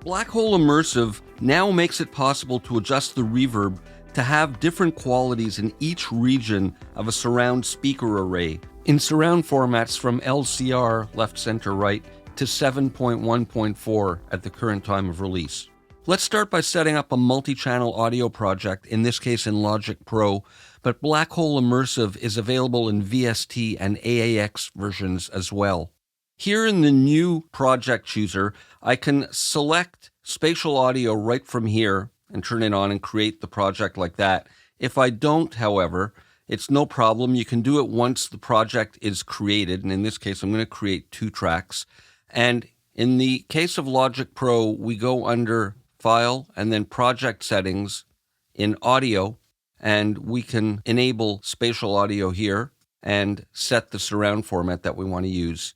Blackhole Immersive now makes it possible to adjust the reverb to have different qualities in each region of a surround speaker array in surround formats from LCR, left, center, right, to 7.1.4 at the current time of release. Let's start by setting up a multi-channel audio project, in this case in Logic Pro, but Blackhole Immersive is available in VST and AAX versions as well. Here in the new project chooser, I can select spatial audio right from here and turn it on and create the project like that. If I don't, however, it's no problem. You can do it once the project is created, and in this case, I'm going to create 2 tracks. And in the case of Logic Pro, we go under File and then Project Settings in Audio, and we can enable spatial audio here and set the surround format that we want to use.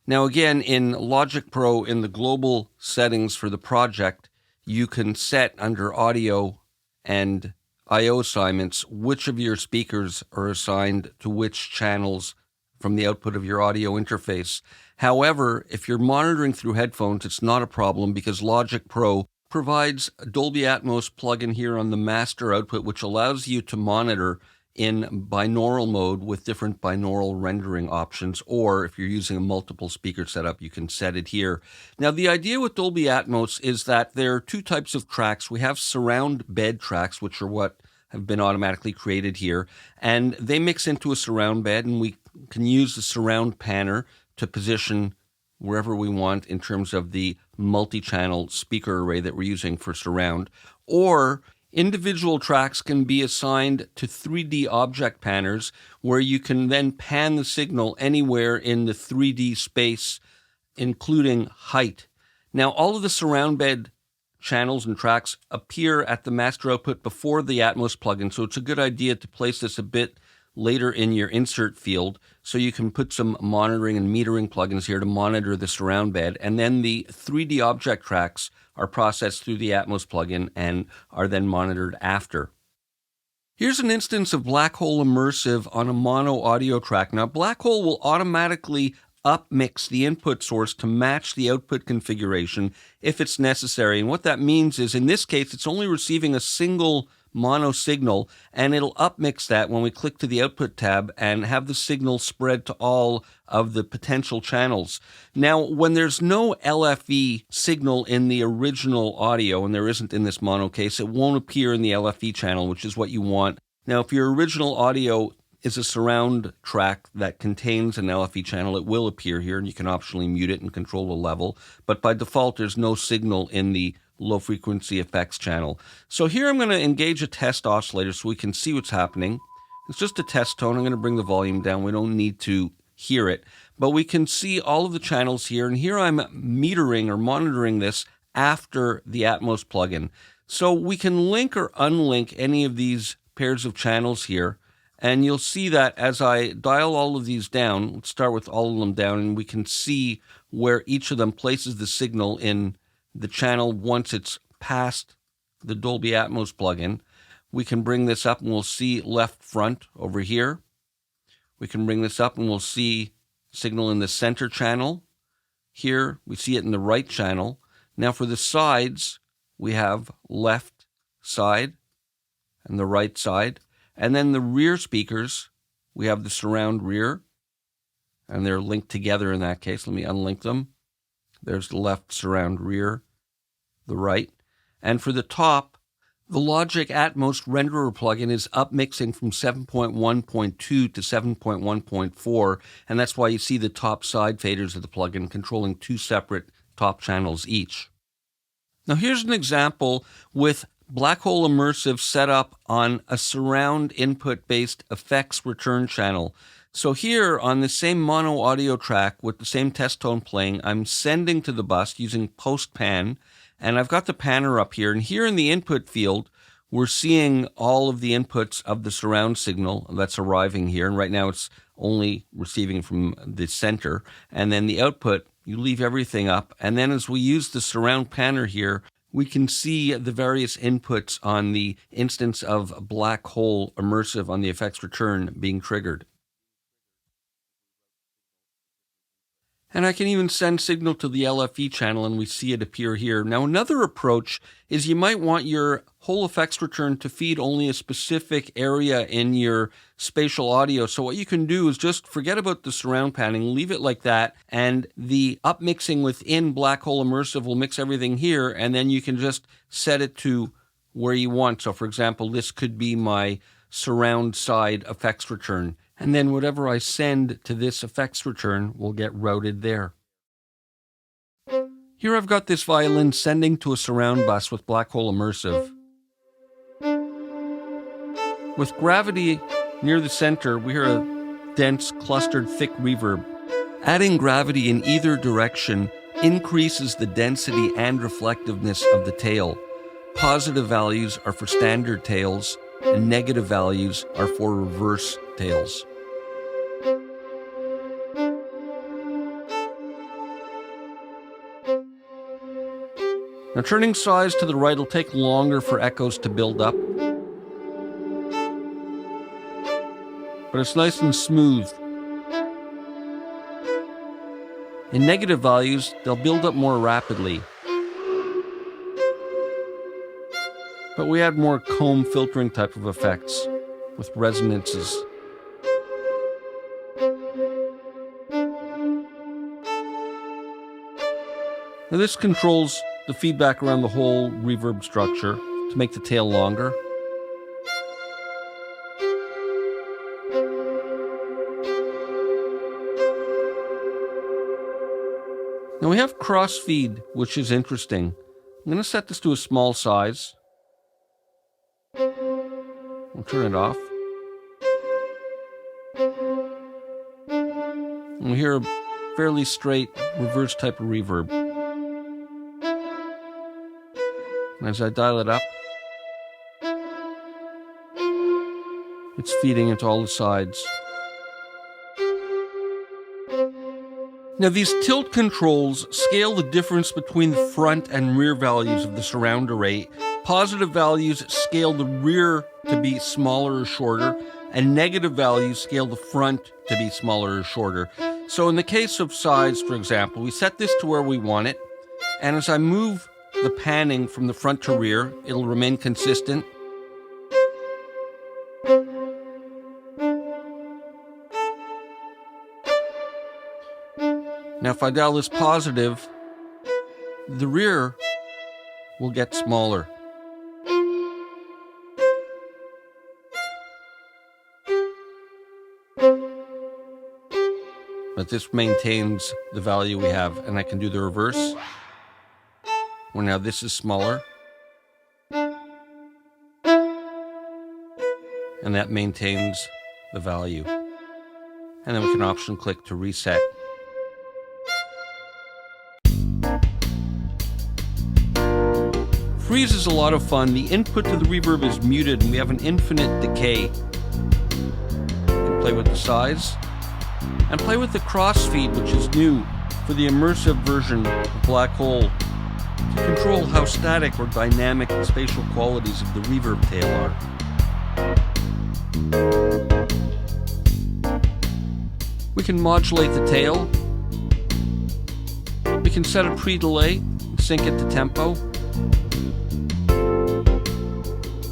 Now again, in Logic Pro, in the global settings for the project, you can set under Audio and I/O assignments which of your speakers are assigned to which channels from the output of your audio interface. However, if you're monitoring through headphones, it's not a problem because Logic Pro provides a Dolby Atmos plugin here on the master output, which allows you to monitor in binaural mode with different binaural rendering options, or if you're using a multiple speaker setup, you can set it here. Now, the idea with Dolby Atmos is that there are 2 types of tracks. We have surround bed tracks, which are what have been automatically created here, and they mix into a surround bed, and we can use the surround panner to position wherever we want in terms of the multi-channel speaker array that we're using for surround, or individual tracks can be assigned to 3D object panners where you can then pan the signal anywhere in the 3D space, including height. Now, all of the surround bed channels and tracks appear at the master output before the Atmos plugin, so it's a good idea to place this a bit later in your insert field so you can put some monitoring and metering plugins here to monitor the surround bed, and then the 3D object tracks are processed through the Atmos plugin and are then monitored after. Here's an instance of Blackhole Immersive on a mono audio track. Now, Blackhole will automatically upmix the input source to match the output configuration if it's necessary. And what that means is, in this case, it's only receiving a single mono signal, and it'll upmix that when we click to the output tab and have the signal spread to all of the potential channels. Now, when there's no LFE signal in the original audio, and there isn't in this mono case, it won't appear in the LFE channel, which is what you want. Now, if your original audio is a surround track that contains an LFE channel, it will appear here, and you can optionally mute it and control the level. But by default, there's no signal in the low-frequency effects channel. So here I'm going to engage a test oscillator so we can see what's happening. It's just a test tone. I'm going to bring the volume down. We don't need to hear it. But we can see all of the channels here, and here I'm metering or monitoring this after the Atmos plugin. So we can link or unlink any of these pairs of channels here, and you'll see that as I dial all of these down, let's start with all of them down, and we can see where each of them places the signal in the channel once it's past the Dolby Atmos plugin. We can bring this up and we'll see left front over here. We can bring this up and we'll see signal in the center channel. Here we see it in the right channel. Now for the sides, we have left side and the right side. And then the rear speakers, we have the surround rear, and they're linked together in that case. Let me unlink them. There's the left surround rear, the right. And for the top, the Logic Atmos renderer plugin is upmixing from 7.1.2 to 7.1.4, and that's why you see the top side faders of the plugin controlling 2 separate top channels each. Now here's an example with Blackhole Immersive set up on a surround input-based effects return channel. So here on the same mono audio track with the same test tone playing, I'm sending to the bus using post pan, and I've got the panner up here. And here in the input field, we're seeing all of the inputs of the surround signal that's arriving here. And right now it's only receiving from the center. And then the output, you leave everything up. And then as we use the surround panner here, we can see the various inputs on the instance of Blackhole Immersive on the effects return being triggered. And I can even send signal to the LFE channel and we see it appear here. Now, another approach is you might want your whole effects return to feed only a specific area in your spatial audio. So what you can do is just forget about the surround panning, leave it like that, and the upmixing within Blackhole Immersive will mix everything here, and then you can just set it to where you want. So for example, this could be my surround side effects return. And then whatever I send to this effects return will get routed there. Here I've got this violin sending to a surround bus with Blackhole Immersive. With gravity near the center, we hear a dense, clustered, thick reverb. Adding gravity in either direction increases the density and reflectiveness of the tail. Positive values are for standard tails, and negative values are for reverse tails. Now, turning size to the right will take longer for echoes to build up, but it's nice and smooth. In negative values, they'll build up more rapidly. But we add more comb filtering type of effects with resonances. Now this controls the feedback around the whole reverb structure to make the tail longer. Now we have crossfeed, which is interesting. I'm going to set this to a small size. I'll turn it off. And we hear a fairly straight reverse type of reverb. And as I dial it up, it's feeding into all the sides. Now these tilt controls scale the difference between the front and rear values of the surround array. Positive values scale the rear to be smaller or shorter, and negative values scale the front to be smaller or shorter. So in the case of size, for example, we set this to where we want it, and as I move the panning from the front to rear, it'll remain consistent. Now if I dial this positive, the rear will get smaller. But this maintains the value we have, and I can do the reverse. Well, now this is smaller. And that maintains the value. And then we can option click to reset. Freeze is a lot of fun. The input to the reverb is muted and we have an infinite decay. You can play with the size and play with the crossfeed, which is new for the immersive version of Blackhole, to control how static or dynamic the spatial qualities of the reverb tail are. We can modulate the tail. We can set a pre-delay and sync it to tempo.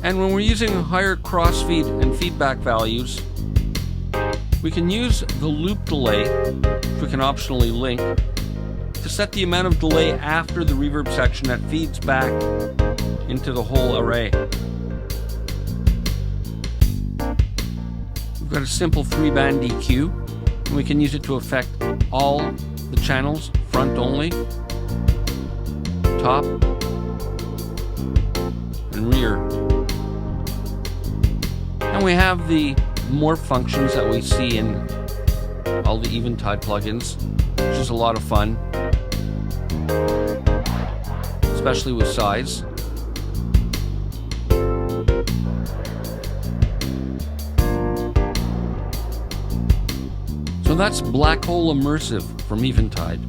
And when we're using higher crossfeed and feedback values, we can use the loop delay, which we can optionally link, to set the amount of delay after the reverb section that feeds back into the whole array. We've got a simple 3-band EQ, and we can use it to affect all the channels, front only, top, and rear. And we have the morph functions that we see in all the Eventide plugins, which is a lot of fun, especially with size. So that's Blackhole Immersive from Eventide.